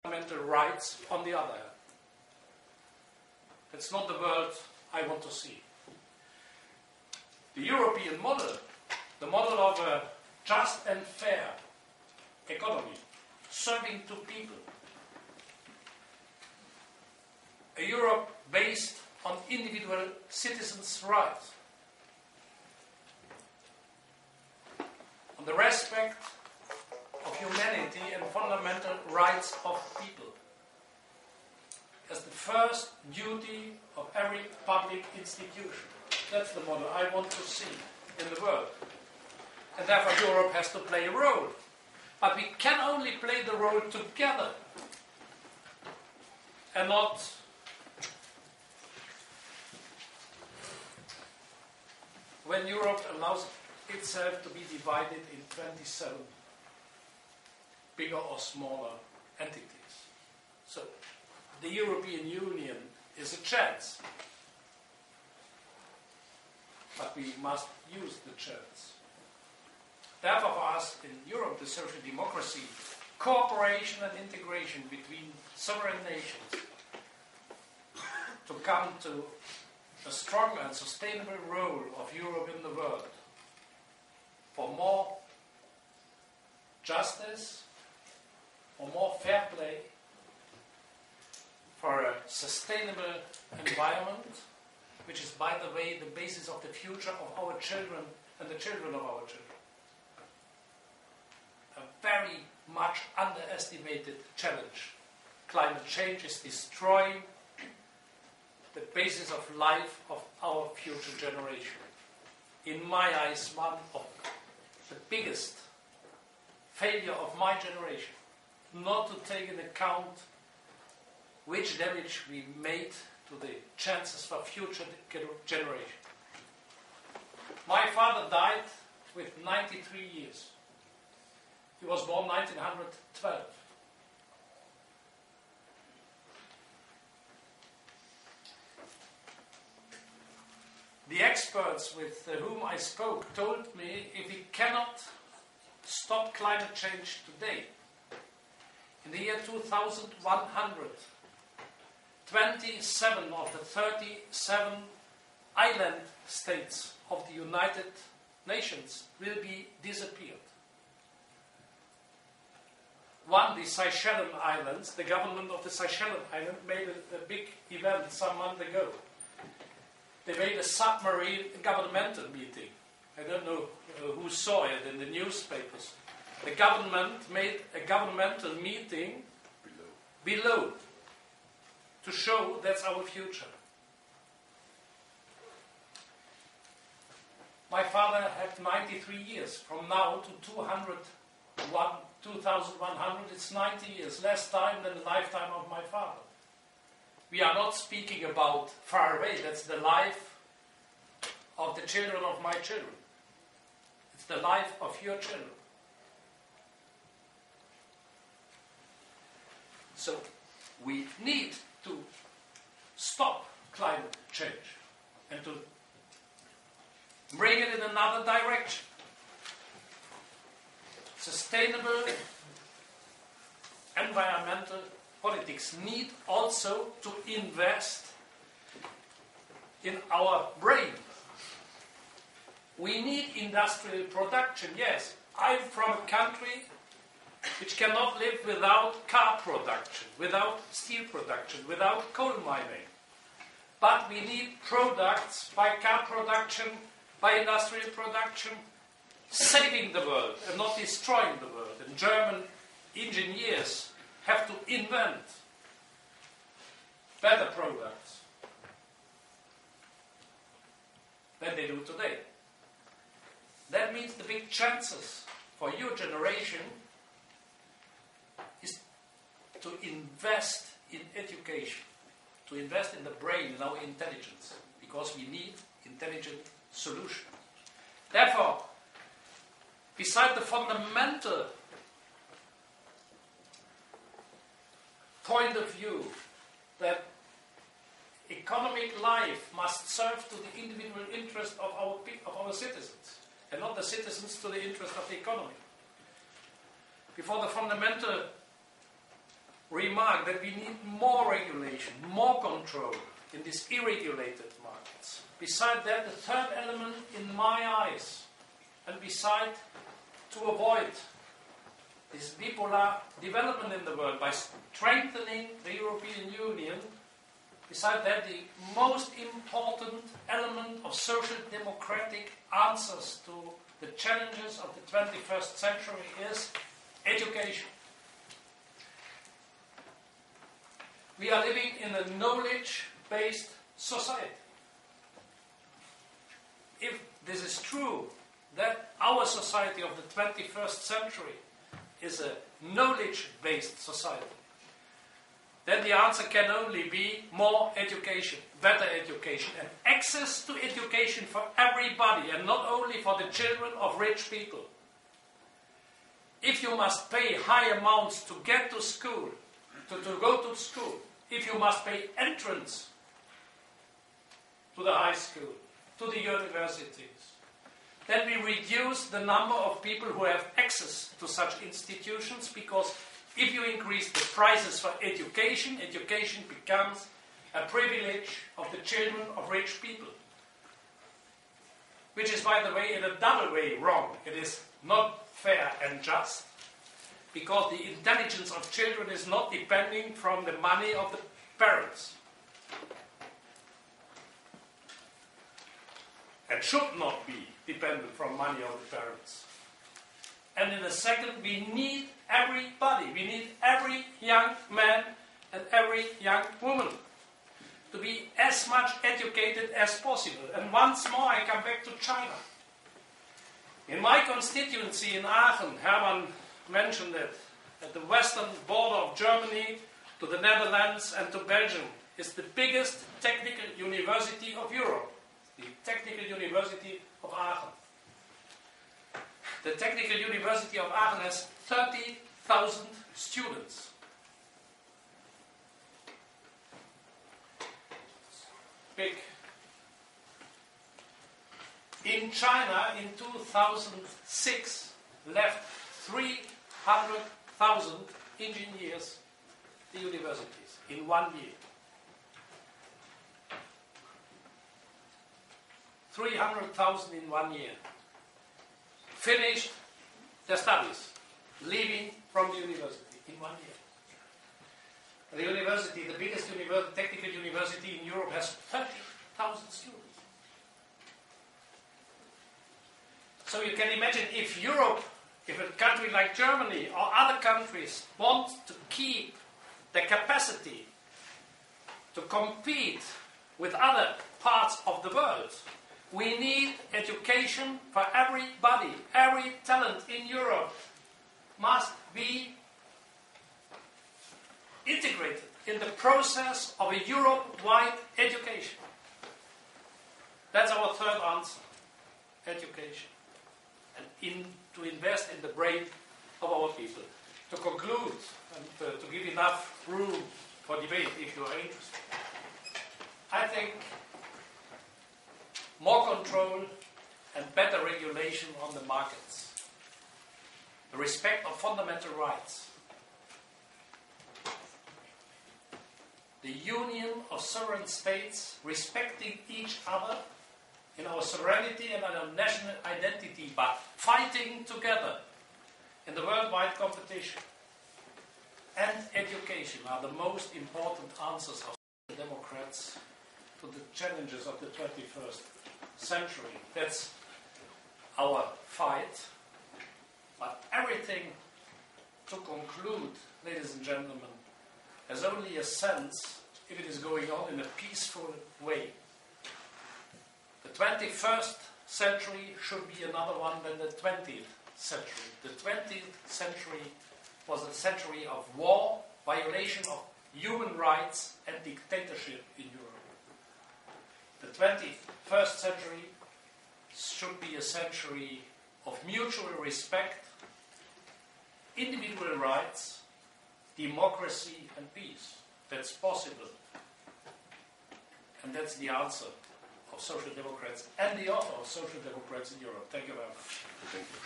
fundamental rights on the other hand. That's not the world I want to see. The European model, the model of a just and fair economy, serving to people, a Europe based on individual citizens' rights, on the respect of humanity and fundamental rights of people, as the first duty of every public institution. That's the model I want to see in the world. And therefore Europe has to play a role. But we can only play the role together and not when Europe allows itself to be divided in 27 bigger or smaller entities. So the European Union is a chance, but we must use the chance. Therefore, for us in Europe, the social democracy, cooperation and integration between sovereign nations to come to a strong and sustainable role of Europe in the world for more justice, for more fair play, for a sustainable environment, which is, by the way, the basis of the future of our children and the children of our children. A very much underestimated challenge. Climate change is destroying the basis of life of our future generation. In my eyes, one of the biggest failure of my generation, not to take into account which damage we made to the chances for future generation. My father died with 93 years. He was born 1912. The experts with whom I spoke told me if we cannot stop climate change today, in the year 2100, 27 of the 37 island states of the United Nations will be disappeared. One, the Seychelles Islands, the government of the Seychelles Islands made a big event some month ago. They made a submarine governmental meeting. I don't know who saw it in the newspapers. The government made a governmental meeting below to show that's our future. My father had 93 years. From now to 2100, it's 90 years, less time than the lifetime of my father. We are not speaking about far away. That's the life of the children of my children. It's the life of your children. So we need to stop climate change and to bring it in another direction. Sustainable environmental politics need also to invest in our brain. We need industrial production, yes. I'm from a country which cannot live without car production, without steel production, without coal mining. But we need products by car production, by industrial production, saving the world and not destroying the world. And German engineers have to invent better products than they do today. That means the big chances for your generation is to invest in education, to invest in the brain, in our intelligence, because we need intelligent solutions. Therefore, beside the fundamental point of view that economic life must serve to the individual interest of our citizens, and not the citizens to the interest of the economy. Before the fundamental remark that we need more regulation, more control in these irregulated markets. Beside that, the third element in my eyes, and beside to avoid this bipolar development in the world by strengthening the European Union, beside that, the most important element of social democratic answers to the challenges of the 21st century is education. We are living in a knowledge-based society. If this is true, that our society of the 21st century is a knowledge-based society, then the answer can only be more education, better education, and access to education for everybody, and not only for the children of rich people. If you must pay high amounts to get to school, to go to school, if you must pay entrance to the high school, to the universities, then we reduce the number of people who have access to such institutions, because if you increase the prices for education, education becomes a privilege of the children of rich people. Which is, by the way, in a double way wrong. It is not fair and just, because the intelligence of children is not depending from the money of the parents. And should not be dependent from money of the parents. And in a second, we need everybody. We need every young man and every young woman to be as much educated as possible. And once more, I come back to China. In my constituency in Aachen, Hermann mentioned it, at the western border of Germany to the Netherlands and to Belgium, is the biggest technical university of Europe, the Technical University of Aachen. The Technical University of Aachen has 30,000 students. Big. In China, in 2006, left 300,000 engineers the universities in 1 year. 300,000 in 1 year. Finished their studies, leaving from the university in 1 year. The university, the biggest technical university in Europe, has 30,000 students. So you can imagine if Europe, if a country like Germany or other countries want to keep the capacity to compete with other parts of the world, we need education for everybody. Every talent in Europe must be integrated in the process of a Europe-wide education. That's our third answer, education. And to invest in the brain of our people. To conclude, and to give enough room for debate if you are interested, I think more control and better regulation on the markets, the respect of fundamental rights, the union of sovereign states respecting each other in our sovereignty and our national identity, but fighting together in the worldwide competition, and education are the most important answers of Democrats to the challenges of the 21st century. That's our fight. But everything, to conclude, ladies and gentlemen, has only a sense if it is going on in a peaceful way. The 21st century should be another one than the 20th century. The 20th century was a century of war, violation of human rights, and dictatorship in Europe. The 21st century should be a century of mutual respect, individual rights, democracy, and peace. That's possible. And that's the answer of Social Democrats and the author of Social Democrats in Europe. Thank you very much. Thank you.